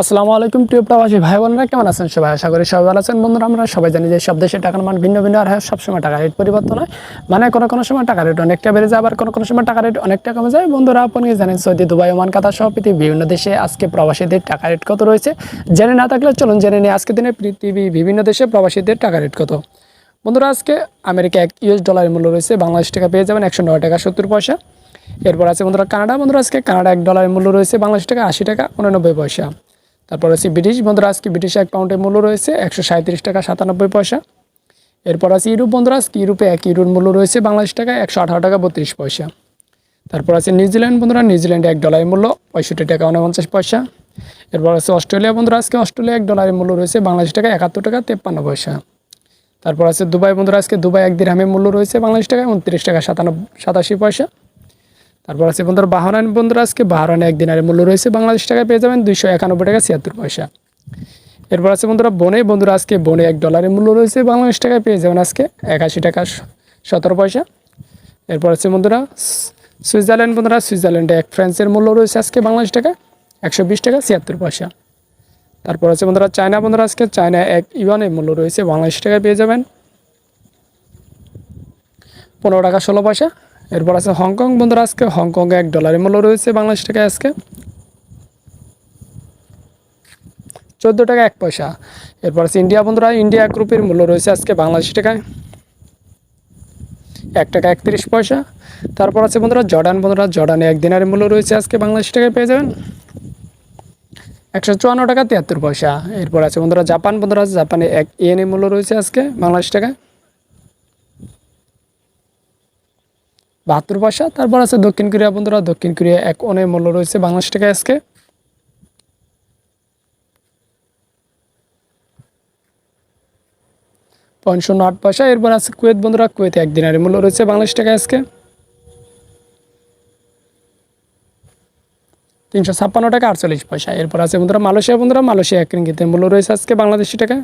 আসসালামু আলাইকুম প্রিয় প্রবাসী ভাই বোনেরা, কেমন আছেন সবাই? আশা করি সবাই ভালো আছেন। বন্ধুরা, আমরা সবাই জানি যে সব দেশে টাকার মান ভিন্ন ভিন্ন, আর হ্যাঁ, সবসময় টাকা রেট পরিবর্তন হয়। মানে কোনো সময় টাকা রেট অনেকটা বেড়ে যায়, আবার কোনো সময় টাকা রেট অনেকটা কমে যায়। বন্ধুরা, আপনি জানেন সৌদি, দুবাই, ওমান, কাতার সহ পৃথিবীর বিভিন্ন দেশে আজকে প্রবাসীদের টাকা রেট কত রয়েছে? জেনে না থাকলে চলুন জেনে নিই আজকে দিনে পৃথিবীর বিভিন্ন দেশে প্রবাসীদের টাকা রেট কত। বন্ধুরা, আজকে আমেরিকা $1 ডলারের মূল্য রয়েছে বাংলাদেশ টাকা পেয়ে যাবেন 109 টাকা 70 পয়সা। এরপর আছে বন্ধুরা কানাডা। বন্ধুরা, আজকে কানাডা $1 মূল্য রয়েছে বাংলাদেশ টাকা 80 টাকা 89 পয়সা। তারপর আছে ব্রিটিশ। বন্ধুরা, আজকে ব্রিটিশ 1 পাউন্ডের মূল্য রয়েছে 137 টাকা 97 পয়সা। এরপর আছে ইউরোপ। বন্ধুরা, আজকে ইউরোপে 1 ইউরোর মূল্য রয়েছে বাংলাদেশ টাকা 118 টাকা 32 পয়সা। তারপর আছে নিউজিল্যান্ড। বন্ধুরা, নিউজিল্যান্ডে $1 মূল্য 65 টাকা 49 পয়সা। এরপর আছে অস্ট্রেলিয়া। বন্ধুরা, আজকে অস্ট্রেলিয়া $1 মূল্য রয়েছে বাংলাদেশ টাকা 71 টাকা 53 পয়সা। তারপর আছে দুবাই। বন্ধুরা, আজকে দুবাই 1 দিরহামের মূল্য রয়েছে বাংলাদেশ টাকা 29 টাকা 87 পয়সা। তারপর আছে বন্ধুরা বাহরাইন। বন্ধুরা, আজকে বাহরাইনে 1 দিনারের মূল্য রয়েছে বাংলাদেশ টাকায় পেয়ে যাবেন 291 টাকা 76 পয়সা। এরপর আছে বন্ধুরা বনে। বন্ধুরা, আজকে বনে $1 মূল্য রয়েছে বাংলাদেশ টাকায় পেয়ে যাবেন আজকে 81 টাকা 17 পয়সা। এরপর আছে বন্ধুরা সুইজারল্যান্ড। বন্ধুরা, সুইজারল্যান্ডে 1 ফ্রান্সের মূল্য রয়েছে আজকে বাংলাদেশ টাকা 120 টাকা 76 পয়সা। তারপর আছে বন্ধুরা চায়না। বন্ধুরা, আজকে চায়না 1 ইউয়ানের মূল্য রয়েছে বাংলাদেশ টাকায় পেয়ে যাবেন 15 টাকা 16 পয়সা। এরপর আছে হংকং। বন্ধুরা, আজকে হংকংয়ে $1 মূল্য রয়েছে বাংলাদেশ টাকায় আজকে 14 টাকা 1 পয়সা। এরপর আছে ইন্ডিয়া। বন্ধুরা, ইন্ডিয়া 1 রুপির মূল্য রয়েছে আজকে বাংলাদেশ টাকায় 1 টাকা 31 পয়সা। তারপর আছে বন্ধুরা জর্ডান। বন্ধুরা, জর্ডানে 1 দিনারের মূল্য রয়েছে আজকে বাংলাদেশ টাকায় পেয়ে যাবেন 154 টাকা 73 পয়সা। এরপর আছে বন্ধুরা জাপান। বন্ধুরা, জাপানে 1 ইয়েনের মূল্য রয়েছে আজকে বাংলাদেশ টাকায় 72 পয়সা। তারপর আছে দক্ষিণ কোরিয়া। বন্ধুরা, দক্ষিণ কোরিয়া 1 ওনের মূল্য রয়েছে বাংলাদেশ টাকায় আজকে 0.08 পয়সা। এরপর আছে কুয়েত। বন্ধুরা, কুয়েতে 1 দিনারের মূল্য রয়েছে বাংলাদেশ টাকায় আজকে 356 টাকা 48 পয়সা। এরপর আছে বন্ধুরা মালয়েশিয়া। বন্ধুরা, মালয়েশিয়া 1 রিঙ্গিতের মূল্য রয়েছে আজকে বাংলাদেশি টাকায়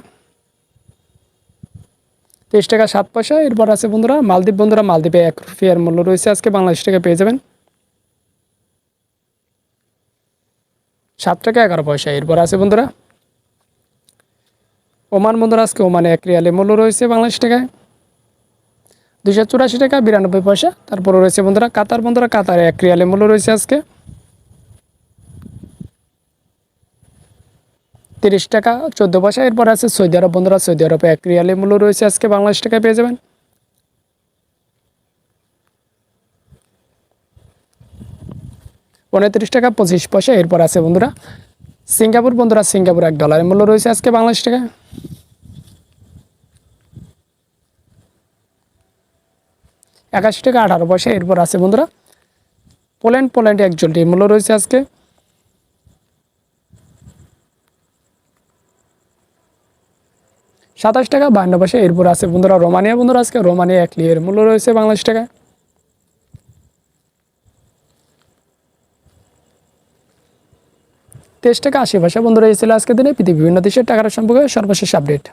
23 টাকা 7 পয়সা। এরপর আছে বন্ধুরা মালদ্বীপ। বন্ধুরা, মালদ্বীপে 1 রুপিয়ার মূল্য রয়েছে আজকে বাংলাদেশ টাকায় পেয়ে যাবেন 7 টাকা 11 পয়সা। এরপর আছে বন্ধুরা ওমান। বন্ধুরা, আজকে ওমানে 1 রিয়ালের মূল্য রয়েছে বাংলাদেশ টাকায় 284 টাকা 92 পয়সা। তারপরে রয়েছে বন্ধুরা কাতার। বন্ধুরা, কাতারে 1 রিয়ালের মূল্য রয়েছে আজকে 30 টাকা 14 পয়সা। এরপর আছে সৌদি আরব। বন্ধুরা, সৌদি আরবে 1 রিয়ালের মূল্য রয়েছে আজকে বাংলাদেশ টাকায় পেয়ে যাবেন 29 টাকা 25 পয়সা। এরপর আছে বন্ধুরা সিঙ্গাপুর। বন্ধুরা, সিঙ্গাপুর $1 মূল্য রয়েছে আজকে বাংলাদেশ টাকায় 81 টাকা 18 পয়সা। এরপর আছে বন্ধুরা পোল্যান্ড। পোল্যান্ডে 1 জোলটির মূল্য রয়েছে আজকে 27 টাকা 52 পয়সা। এরপর আছে বন্ধুরা রোমানিয়া। বন্ধুরা, আজকে রোমানিয়া 1 লিরের মূল্য রয়েছে বাংলাদেশ টাকায় 23 টাকা 80 পয়সা। বন্ধুরা, এই ছিল আজকের দিনে পৃথিবীর বিভিন্ন দেশের টাকার সম্পর্কে সর্বশেষ আপডেট।